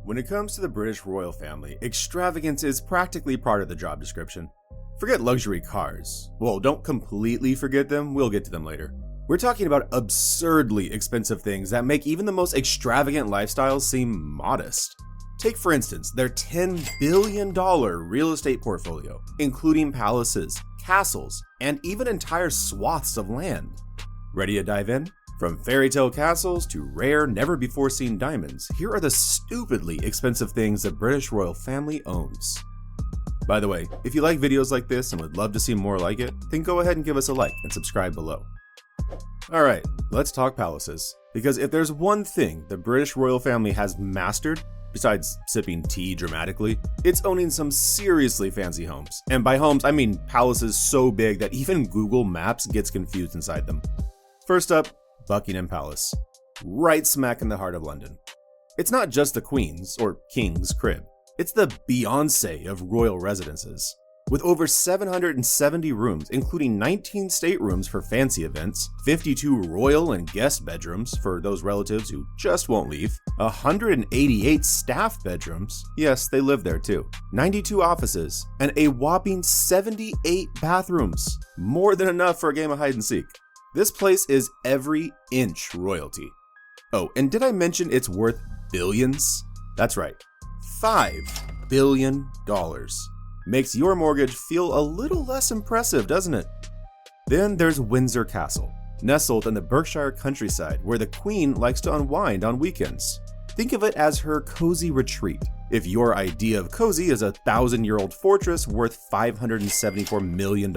When it comes to the British royal family, extravagance is practically part of the job description. Forget luxury cars. Well, don't completely forget them, we'll get to them later. We're talking about absurdly expensive things that make even the most extravagant lifestyles seem modest. Take, for instance, their $10 billion real estate portfolio, including palaces, castles, and even entire swaths of land. Ready to dive in? From fairy tale castles to rare, never-before-seen diamonds, here are the stupidly expensive things the British royal family owns. By the way, if you like videos like this and would love to see more like it, then go ahead and give us a like and subscribe below. Alright, let's talk palaces. Because if there's one thing the British royal family has mastered, besides sipping tea dramatically, it's owning some seriously fancy homes. And by homes, I mean palaces so big that even Google Maps gets confused inside them. First up, Buckingham Palace, right smack in the heart of London. It's not just the Queen's or King's crib, it's the Beyoncé of royal residences. With over 770 rooms, including 19 staterooms for fancy events, 52 royal and guest bedrooms for those relatives who just won't leave, 188 staff bedrooms, yes, they live there too, 92 offices, and a whopping 78 bathrooms, more than enough for a game of hide and seek. This place is every inch royalty. Oh, and did I mention it's worth billions? That's right, $5 billion. Makes your mortgage feel a little less impressive, doesn't it? Then there's Windsor Castle, nestled in the Berkshire countryside where the Queen likes to unwind on weekends. Think of it as her cozy retreat, if your idea of cozy is a 1,000-year-old fortress worth $574 million.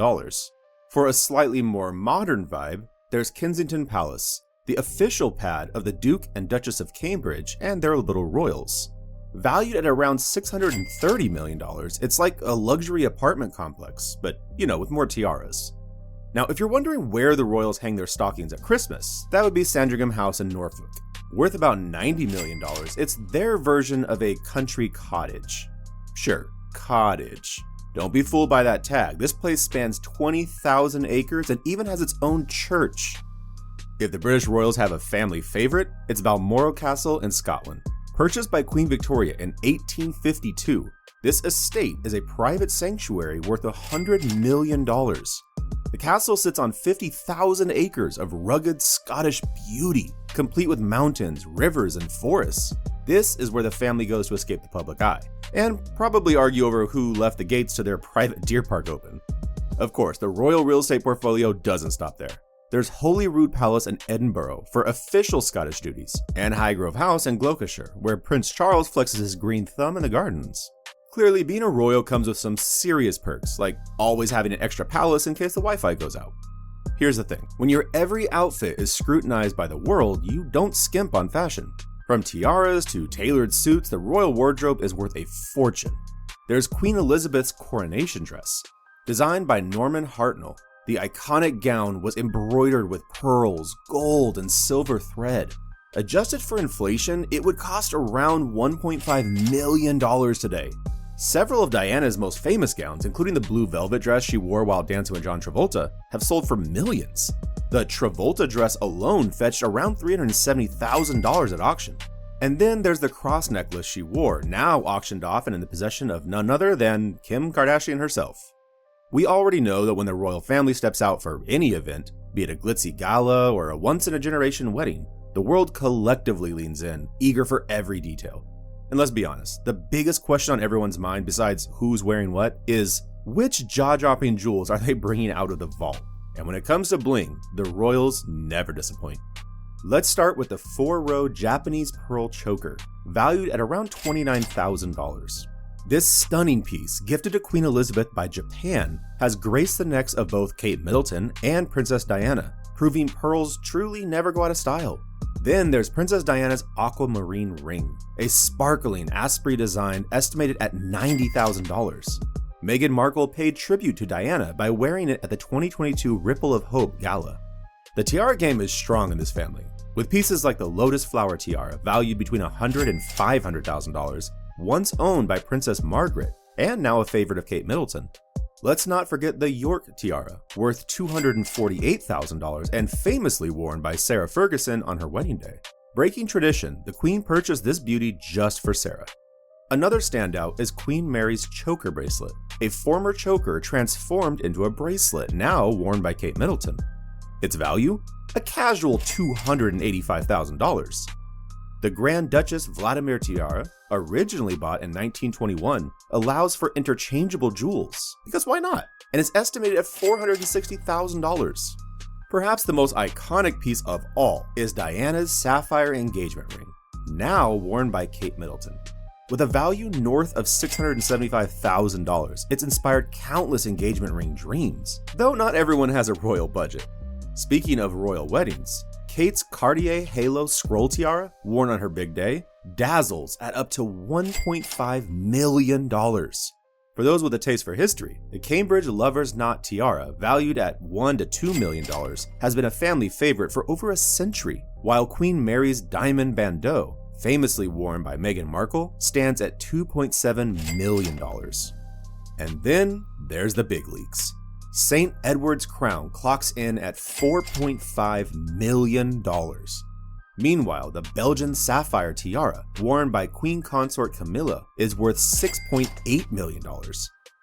For a slightly more modern vibe, there's Kensington Palace, the official pad of the Duke and Duchess of Cambridge and their little royals. Valued at around $630 million, it's like a luxury apartment complex, but, with more tiaras. Now, if you're wondering where the royals hang their stockings at Christmas, that would be Sandringham House in Norfolk. Worth about $90 million, it's their version of a country cottage. Sure, cottage. Don't be fooled by that tag. This place spans 20,000 acres and even has its own church. If the British royals have a family favorite, it's Balmoral Castle in Scotland. Purchased by Queen Victoria in 1852, this estate is a private sanctuary worth $100 million. The castle sits on 50,000 acres of rugged Scottish beauty, complete with mountains, rivers, and forests. This is where the family goes to escape the public eye, and probably argue over who left the gates to their private deer park open. Of course, the royal real estate portfolio doesn't stop there. There's Holyrood Palace in Edinburgh for official Scottish duties, and Highgrove House in Gloucestershire, where Prince Charles flexes his green thumb in the gardens. Clearly, being a royal comes with some serious perks, like always having an extra palace in case the Wi-Fi goes out. Here's the thing, when your every outfit is scrutinized by the world, you don't skimp on fashion. From tiaras to tailored suits, the royal wardrobe is worth a fortune. There's Queen Elizabeth's coronation dress. Designed by Norman Hartnell, the iconic gown was embroidered with pearls, gold, and silver thread. Adjusted for inflation, it would cost around $1.5 million today. Several of Diana's most famous gowns, including the blue velvet dress she wore while dancing with John Travolta, have sold for millions. The Travolta dress alone fetched around $370,000 at auction. And then there's the cross necklace she wore, now auctioned off and in the possession of none other than Kim Kardashian herself. We already know that when the royal family steps out for any event, be it a glitzy gala or a once-in-a-generation wedding, the world collectively leans in, eager for every detail. And let's be honest, the biggest question on everyone's mind besides who's wearing what is, which jaw-dropping jewels are they bringing out of the vault? And when it comes to bling, the royals never disappoint. Let's start with the 4-row Japanese pearl choker, valued at around $29,000. This stunning piece, gifted to Queen Elizabeth by Japan, has graced the necks of both Kate Middleton and Princess Diana, proving pearls truly never go out of style. Then there's Princess Diana's aquamarine ring, a sparkling Asprey design estimated at $90,000. Meghan Markle paid tribute to Diana by wearing it at the 2022 Ripple of Hope Gala. The tiara game is strong in this family, with pieces like the Lotus Flower Tiara valued between $100,000 and $500,000, once owned by Princess Margaret, and now a favorite of Kate Middleton. Let's not forget the York Tiara, worth $248,000 and famously worn by Sarah Ferguson on her wedding day. Breaking tradition, the Queen purchased this beauty just for Sarah. Another standout is Queen Mary's choker bracelet, a former choker transformed into a bracelet now worn by Kate Middleton. Its value? A casual $285,000. The Grand Duchess Vladimir tiara, originally bought in 1921, allows for interchangeable jewels, because why not? And is estimated at $460,000. Perhaps the most iconic piece of all is Diana's sapphire engagement ring, now worn by Kate Middleton. With a value north of $675,000, it's inspired countless engagement ring dreams, though not everyone has a royal budget. Speaking of royal weddings, Kate's Cartier Halo Scroll Tiara, worn on her big day, dazzles at up to $1.5 million. For those with a taste for history, the Cambridge Lover's Knot Tiara, valued at $1 to $2 million, has been a family favorite for over a century, while Queen Mary's Diamond Bandeau, famously worn by Meghan Markle, stands at $2.7 million. And then there's the big leagues. St. Edward's crown clocks in at $4.5 million. Meanwhile, the Belgian sapphire tiara, worn by Queen Consort Camilla, is worth $6.8 million.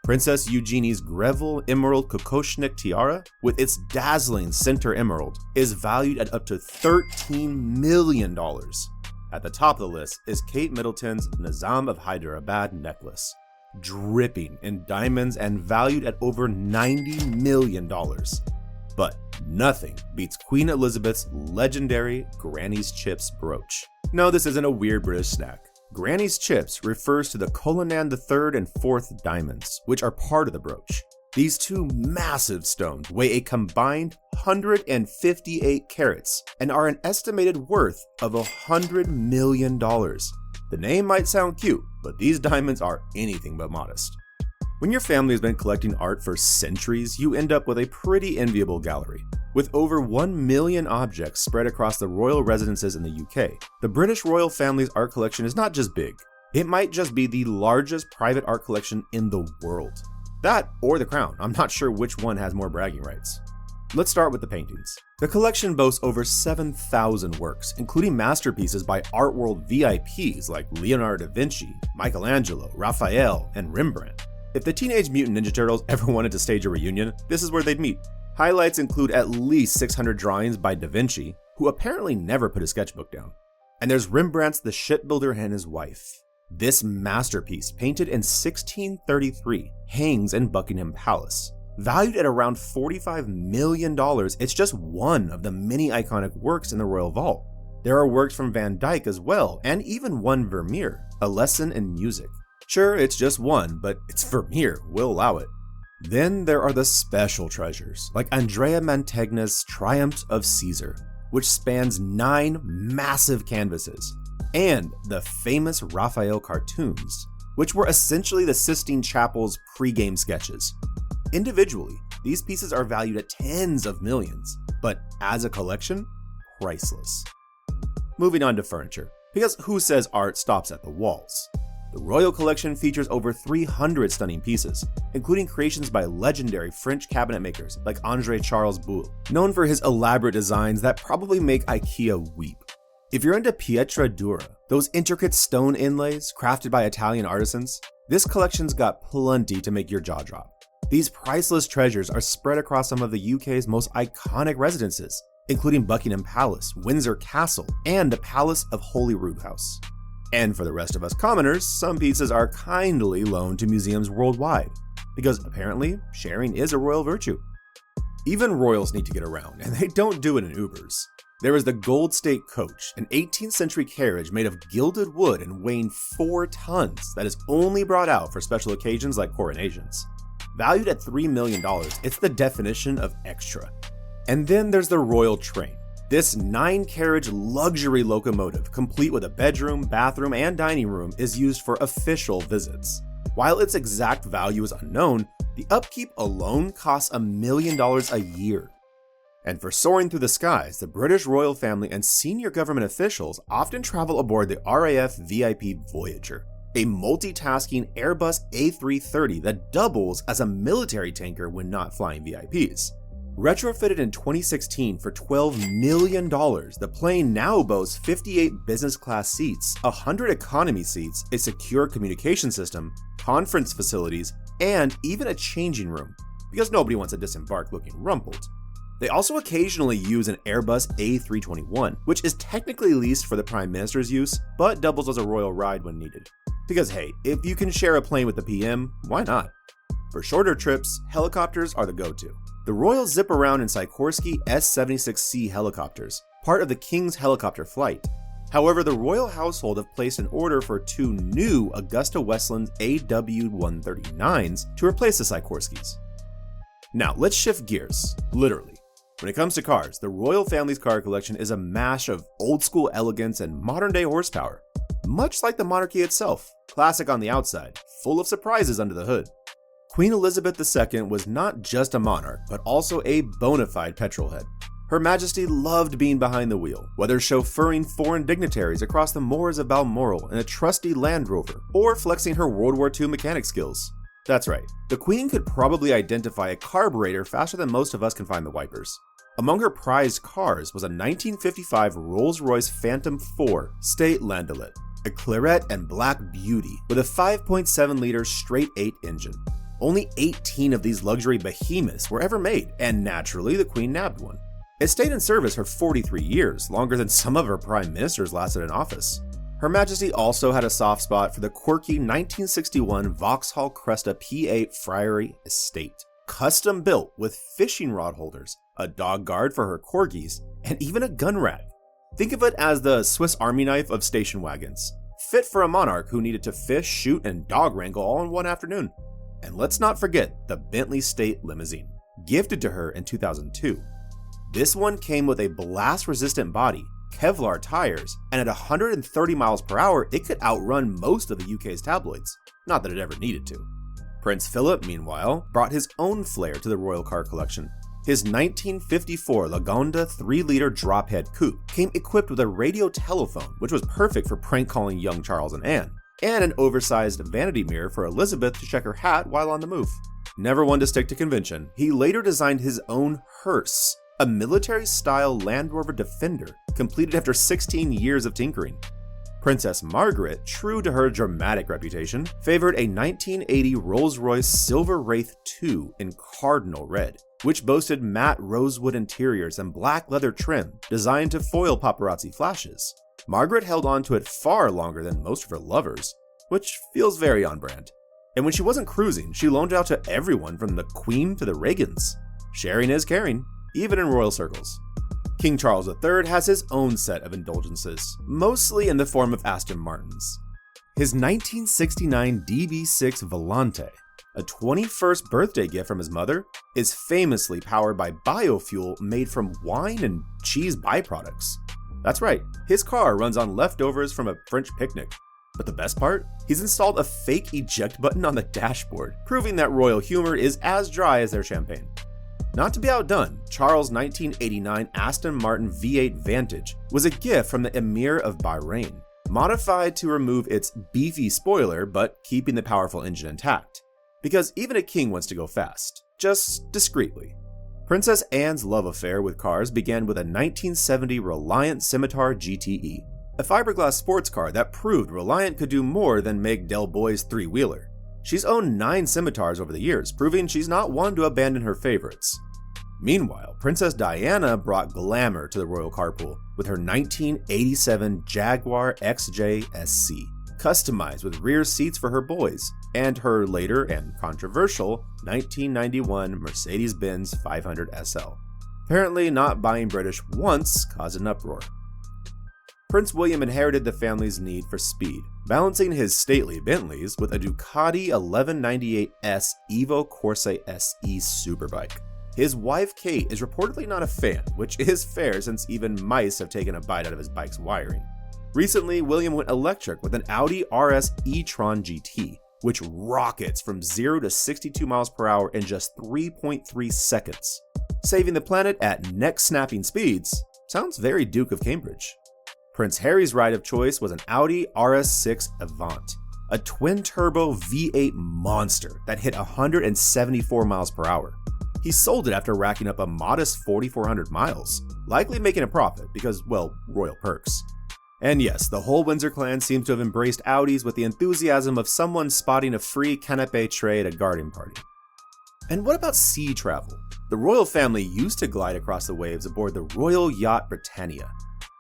Princess Eugenie's Greville Emerald Kokoschnik tiara, with its dazzling center emerald, is valued at up to $13 million. At the top of the list is Kate Middleton's Nizam of Hyderabad necklace, dripping in diamonds and valued at over $90 million. But nothing beats Queen Elizabeth's legendary Granny's Chips brooch. No, this isn't a weird British snack. Granny's Chips refers to the Cullinan III and IV diamonds, which are part of the brooch. These two massive stones weigh a combined 158 carats and are an estimated worth of $100 million. The name might sound cute, but these diamonds are anything but modest. When your family has been collecting art for centuries, you end up with a pretty enviable gallery. With over 1 million objects spread across the royal residences in the UK, the British royal family's art collection is not just big, it might just be the largest private art collection in the world. That or the crown, I'm not sure which one has more bragging rights. Let's start with the paintings. The collection boasts over 7,000 works, including masterpieces by art world VIPs like Leonardo da Vinci, Michelangelo, Raphael, and Rembrandt. If the Teenage Mutant Ninja Turtles ever wanted to stage a reunion, this is where they'd meet. Highlights include at least 600 drawings by Da Vinci, who apparently never put a sketchbook down. And there's Rembrandt's The Shipbuilder and His Wife. This masterpiece, painted in 1633, hangs in Buckingham Palace. Valued at around $45 million, it's just one of the many iconic works in the Royal Vault. There are works from Van Dyck as well, and even one Vermeer, A Lesson in Music. Sure, it's just one, but it's Vermeer, we'll allow it. Then there are the special treasures, like Andrea Mantegna's Triumph of Caesar, which spans 9 massive canvases, and the famous Raphael cartoons, which were essentially the Sistine Chapel's pre-game sketches. Individually, these pieces are valued at tens of millions, but as a collection, priceless. Moving on to furniture, because who says art stops at the walls? The Royal Collection features over 300 stunning pieces, including creations by legendary French cabinet makers like André Charles Boulle, known for his elaborate designs that probably make IKEA weep. If you're into pietra dura, those intricate stone inlays crafted by Italian artisans, this collection's got plenty to make your jaw drop. These priceless treasures are spread across some of the UK's most iconic residences, including Buckingham Palace, Windsor Castle, and the Palace of Holyrood House. And for the rest of us commoners, some pieces are kindly loaned to museums worldwide, because apparently sharing is a royal virtue. Even royals need to get around, and they don't do it in Ubers. There is the Gold State Coach, an 18th century carriage made of gilded wood and weighing 4 tons that is only brought out for special occasions like coronations. Valued at $3 million, it's the definition of extra. And then there's the Royal Train. This 9-carriage luxury locomotive, complete with a bedroom, bathroom, and dining room, is used for official visits. While its exact value is unknown, the upkeep alone costs $1 million a year. And for soaring through the skies, the British royal family and senior government officials often travel aboard the RAF VIP Voyager, a multitasking Airbus A330 that doubles as a military tanker when not flying VIPs. Retrofitted in 2016 for $12 million, the plane now boasts 58 business class seats, 100 economy seats, a secure communication system, conference facilities, and even a changing room, because nobody wants to disembark looking rumpled. They also occasionally use an Airbus A321, which is technically leased for the Prime Minister's use, but doubles as a royal ride when needed. Because hey, if you can share a plane with the PM, why not? For shorter trips, helicopters are the go-to. The royals zip around in Sikorsky S-76C helicopters, part of the King's helicopter flight. However, the royal household have placed an order for 2 new Augusta Westland AW139s to replace the Sikorskys. Now, let's shift gears, literally. When it comes to cars, the royal family's car collection is a mash of old-school elegance and modern-day horsepower. Much like the monarchy itself, classic on the outside, full of surprises under the hood. Queen Elizabeth II was not just a monarch, but also a bona fide petrolhead. Her Majesty loved being behind the wheel, whether chauffeuring foreign dignitaries across the moors of Balmoral in a trusty Land Rover, or flexing her World War II mechanic skills. That's right, the Queen could probably identify a carburetor faster than most of us can find the wipers. Among her prized cars was a 1955 Rolls-Royce Phantom 4 State Landaulette, a claret and black beauty with a 5.7-liter straight-8 engine. Only 18 of these luxury behemoths were ever made, and naturally the Queen nabbed one. It stayed in service for 43 years, longer than some of her prime ministers lasted in office. Her Majesty also had a soft spot for the quirky 1961 Vauxhall Cresta P8 Friary Estate, custom built with fishing rod holders, a dog guard for her corgis, and even a gun rack. Think of it as the Swiss Army knife of station wagons, fit for a monarch who needed to fish, shoot, and dog wrangle all in one afternoon. And let's not forget the Bentley State Limousine, gifted to her in 2002. This one came with a blast-resistant body, Kevlar tires, and at 130 miles per hour, it could outrun most of the UK's tabloids. Not that it ever needed to. Prince Philip, meanwhile, brought his own flair to the royal car collection. His 1954 Lagonda 3-liter drophead coupe came equipped with a radio telephone, which was perfect for prank calling young Charles and Anne, and an oversized vanity mirror for Elizabeth to check her hat while on the move. Never one to stick to convention, he later designed his own hearse, a military-style Land Rover Defender, completed after 16 years of tinkering. Princess Margaret, true to her dramatic reputation, favored a 1980 Rolls-Royce Silver Wraith 2 in cardinal red, which boasted matte rosewood interiors and black leather trim designed to foil paparazzi flashes. Margaret held on to it far longer than most of her lovers, which feels very on brand. And when she wasn't cruising, she loaned out to everyone from the Queen to the Reagans. Sharing is caring, even in royal circles. King Charles III has his own set of indulgences, mostly in the form of Aston Martins. His 1969 DB6 Volante, a 21st birthday gift from his mother, is famously powered by biofuel made from wine and cheese byproducts. That's right, his car runs on leftovers from a French picnic. But the best part? He's installed a fake eject button on the dashboard, proving that royal humor is as dry as their champagne. Not to be outdone, Charles' 1989 Aston Martin V8 Vantage was a gift from the Emir of Bahrain, modified to remove its beefy spoiler but keeping the powerful engine intact. Because even a king wants to go fast, just discreetly. Princess Anne's love affair with cars began with a 1970 Reliant Scimitar GTE, a fiberglass sports car that proved Reliant could do more than make Del Boy's three-wheeler. She's owned 9 Scimitars over the years, proving she's not one to abandon her favorites. Meanwhile, Princess Diana brought glamour to the royal carpool with her 1987 Jaguar XJ SC, customized with rear seats for her boys, and her later and controversial 1991 Mercedes-Benz 500 SL. Apparently, not buying British once caused an uproar. Prince William inherited the family's need for speed, balancing his stately Bentleys with a Ducati 1198S Evo Corsa SE superbike. His wife Kate is reportedly not a fan, which is fair since even mice have taken a bite out of his bike's wiring. Recently, William went electric with an Audi RS e-tron GT, which rockets from 0 to 62 miles per hour in just 3.3 seconds. Saving the planet at neck-snapping speeds sounds very Duke of Cambridge. Prince Harry's ride of choice was an Audi RS6 Avant, a twin-turbo V8 monster that hit 174 miles per hour. He sold it after racking up a modest 4,400 miles, likely making a profit because, well, royal perks. And yes, the whole Windsor clan seems to have embraced Audis with the enthusiasm of someone spotting a free canapé tray at a garden party. And what about sea travel? The royal family used to glide across the waves aboard the Royal Yacht Britannia.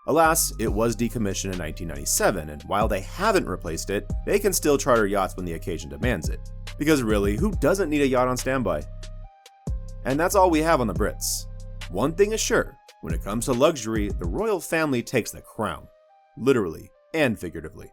Alas, it was decommissioned in 1997, and while they haven't replaced it, they can still charter yachts when the occasion demands it. Because really, who doesn't need a yacht on standby? And that's all we have on the Brits. One thing is sure, when it comes to luxury, the royal family takes the crown. Literally and figuratively.